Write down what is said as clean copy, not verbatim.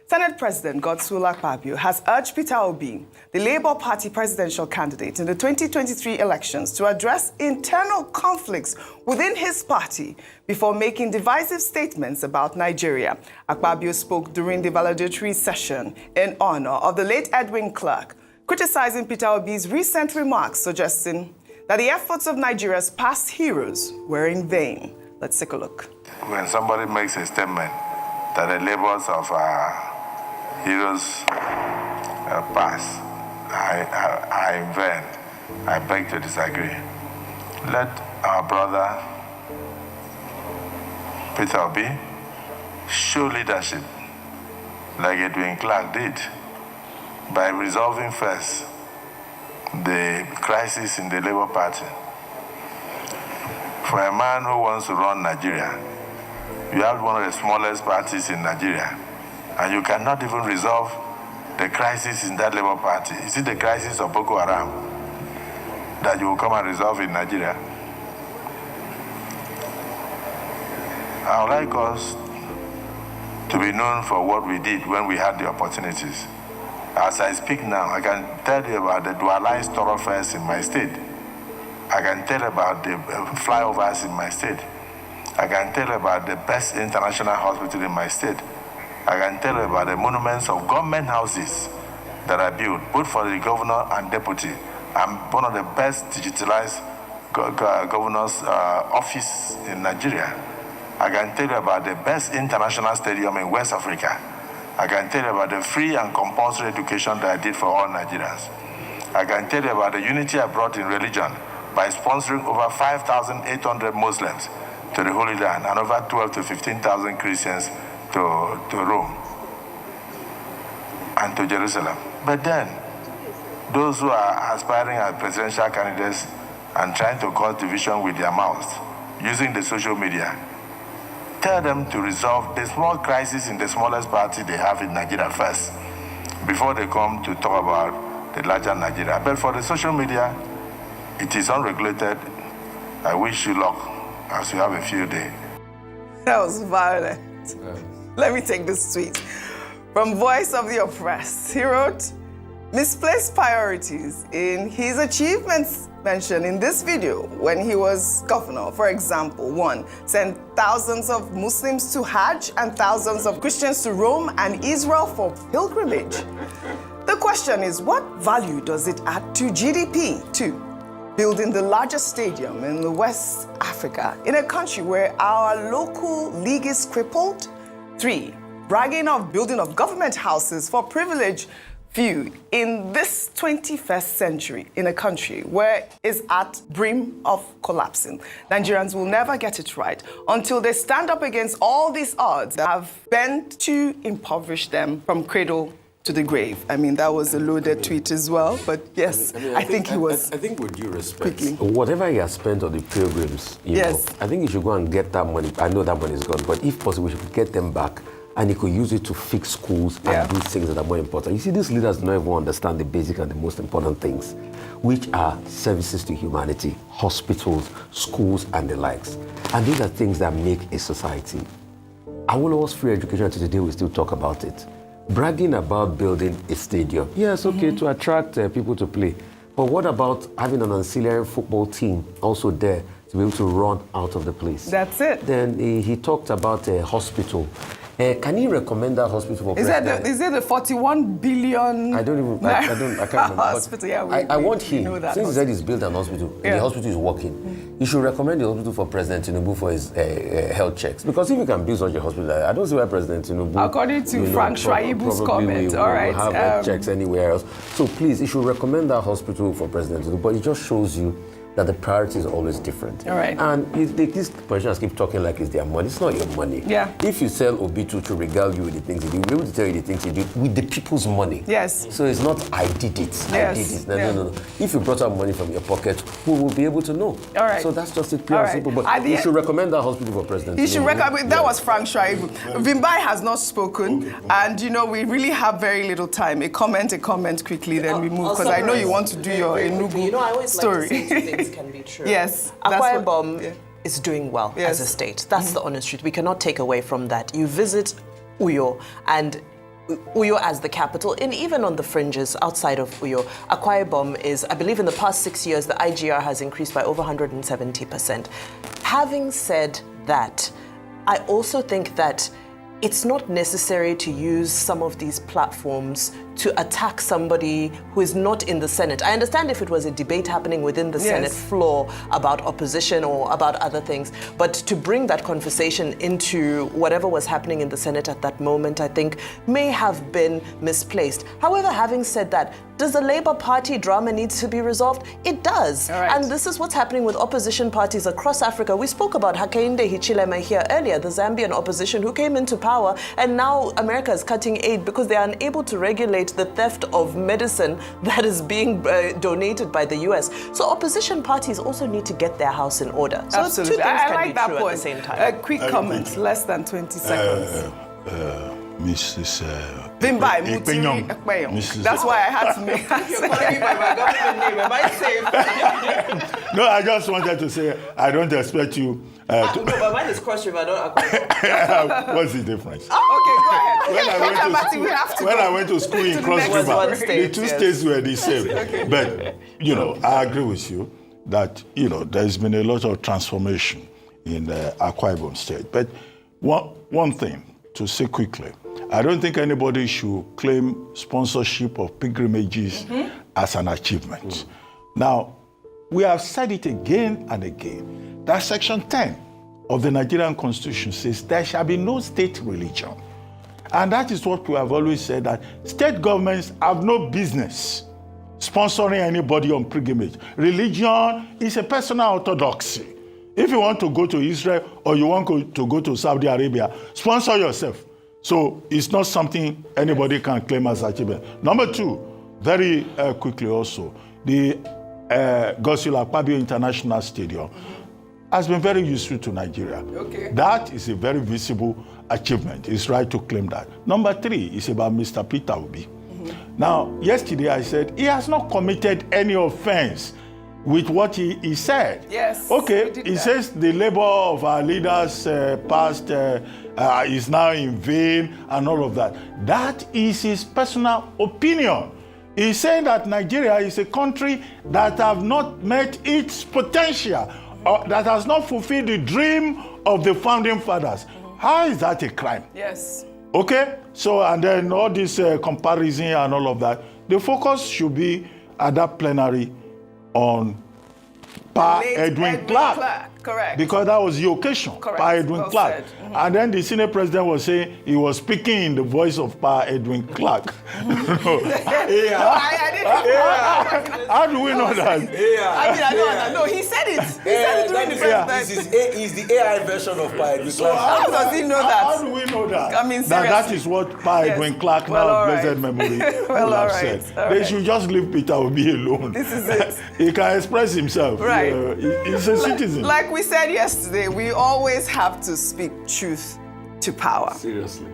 Senate President Godswill Akpabio has urged Peter Obi, the Labour Party presidential candidate in the 2023 elections, to address internal conflicts within his party before making divisive statements about Nigeria. Akpabio spoke during the valedictory session in honor of the late Edwin Clark, criticizing Peter Obi's recent remarks, suggesting that the efforts of Nigeria's past heroes were in vain. Let's take a look. When somebody makes a statement that the labors of heroes past are in vain, I beg to disagree. Let our brother Peter Obi show leadership like Edwin Clark did by resolving first the crisis in the Labour Party. For a man who wants to run Nigeria, you have one of the smallest parties in Nigeria, and you cannot even resolve the crisis in that Labour Party. Is it the crisis of Boko Haram that you will come and resolve in Nigeria? I would like us to be known for what we did when we had the opportunities. As I speak now, I can tell you about the dualized thoroughfares in my state. I can tell about the flyovers in my state. I can tell about the best international hospital in my state. I can tell about the monuments of government houses that are built, both for the governor and deputy. I'm one of the best digitalized governor's office in Nigeria. I can tell you about the best international stadium in West Africa. I can tell you about the free and compulsory education that I did for all Nigerians. I can tell you about the unity I brought in religion by sponsoring over 5,800 Muslims to the Holy Land and over 12 to 15,000 Christians to Rome and to Jerusalem. But then, those who are aspiring as presidential candidates and trying to cause division with their mouths, using the social media, tell them to resolve the small crisis in the smallest party they have in Nigeria first, before they come to talk about the larger Nigeria. But for the social media, it is unregulated. I wish you luck as you have a field day. That was violent. Let me take this tweet. From Voice of the Oppressed, he wrote, misplaced priorities in his achievements mentioned in this video when he was governor. For example, 1, sent thousands of Muslims to Hajj and thousands of Christians to Rome and Israel for pilgrimage. The question is, what value does it add to GDP? 2, building the largest stadium in the West Africa in a country where our local league is crippled. 3, bragging of building of government houses for privileged few in this 21st century in a country where it's at brim of collapsing. Nigerians will never get it right until they stand up against all these odds that have bent to impoverish them from cradle to the grave. I mean, that was a loaded tweet as well, but yes, I think he was. I think with due respect, quickly. Whatever he has spent on the pilgrims, you know, I think he should go and get that money. I know that money is gone, but if possible, we should get them back, and he could use it to fix schools and do things that are more important. You see, these leaders don't even understand the basic and the most important things, which are services to humanity, hospitals, schools, and the likes. And these are things that make a society. Awolowo's free education to today, we still talk about it. Bragging about building a stadium. Yes, okay, to attract people to play. But what about having an ancillary football team also there to be able to run out of the place? That's it. Then he talked about a hospital. Can you recommend that hospital for president? Is it the 41 billion? I can't remember. Hospital, yeah, I want him, since he said he's built an hospital, and the hospital is working, you should recommend the hospital for President Tinubu for his health checks. Because if you can build such a hospital, I don't see why President Tinubu... According to Frank Shaibu's comment, all right. Will have health checks anywhere else. So please, you should recommend that hospital for President Tinubu, but it just shows you that the priority is always different. All right. And these politicians keep talking like it's their money. It's not your money. Yeah. If you sell Obi to regale you with the things he did, we'll be able to tell you the things he did with the people's money. Yes. So it's not, I did it. Yes. I did it. No. If you brought out money from your pocket, we will be able to know. All right. So that's just it, pure and simple. But you should recommend that hospital for president. You should recommend. That was Frank Shaibu. Vimbai has not spoken, and you know we really have very little time. A comment quickly, then we move, because I know you want to do your Enugu I always story. like to say two things can be true. Yes. Akwa Ibom is doing well as a state. That's the honest truth. We cannot take away from that. You visit Uyo and Uyo as the capital, and even on the fringes outside of Uyo, Akwa Ibom is, I believe in the past 6 years, the IGR has increased by over 170%. Having said that, I also think that it's not necessary to use some of these platforms to attack somebody who is not in the Senate. I understand if it was a debate happening within the Senate floor about opposition or about other things, but to bring that conversation into whatever was happening in the Senate at that moment, I think may have been misplaced. However, having said that, does the Labour Party drama need to be resolved? It does. Right. And this is what's happening with opposition parties across Africa. We spoke about Hakainde Hichilema here earlier, the Zambian opposition who came into power, and now America is cutting aid because they are unable to regulate the theft of medicine that is being donated by the US. So opposition parties also need to get their house in order. So absolutely. two things can like be that true point. at the same time. Quick comment, less than 20 seconds. Mrs. Bimbai, Mutiri Akpabio. That's why I had to make You're calling me by my government name. Am I safe? No, I just wanted to say I don't expect you No, but mine is Cross River, not Akpabio. What's the difference? Okay, go ahead. When I went to school in Cross River, one the state, two yes. states were the same. But, I agree with you that, there's been a lot of transformation in the Akwa Ibom state. But one thing to say quickly, I don't think anybody should claim sponsorship of pilgrimages as an achievement. Now, we have said it again and again, that Section 10 of the Nigerian Constitution says there shall be no state religion. And that is what we have always said, that state governments have no business sponsoring anybody on pilgrimage. Religion is a personal orthodoxy. If you want to go to Israel or you want to go to Saudi Arabia, sponsor yourself. So it's not something anybody can claim as achievement. Number two, very quickly also, the Godswill Akpabio International Stadium has been very useful to Nigeria. Okay. That is a very visible achievement. It's right to claim that. Number three is about Mr. Peter Obi. Now, yesterday I said he has not committed any offense with what he said. Yes. Okay, he says the labor of our leaders past is now in vain and all of that. That is his personal opinion. He's saying that Nigeria is a country that have not met its potential, or that has not fulfilled the dream of the founding fathers. How is that a crime? Yes. Okay, so and then all this comparison and all of that, the focus should be at that plenary on Pa Edwin Clark. Correct. Because that was the occasion, Correct. Pa Edwin Well Clark. said. And then the Senate president was saying he was speaking in the voice of Pa Edwin Clark. How do we know that? I mean, I don't know. He said it. He said it during the presidency. This is the AI version of Pa Edwin So Clark. How does he know that? How do we know that? I mean, that seriously. is what Pa Edwin Clark, Well, now all blessed right. memory, Well, would all have right. said. All They right. should just leave Peter Obi alone. This is it. He can express himself. Right. He's a citizen. Like we said yesterday, we always have to speak truth to power. Seriously.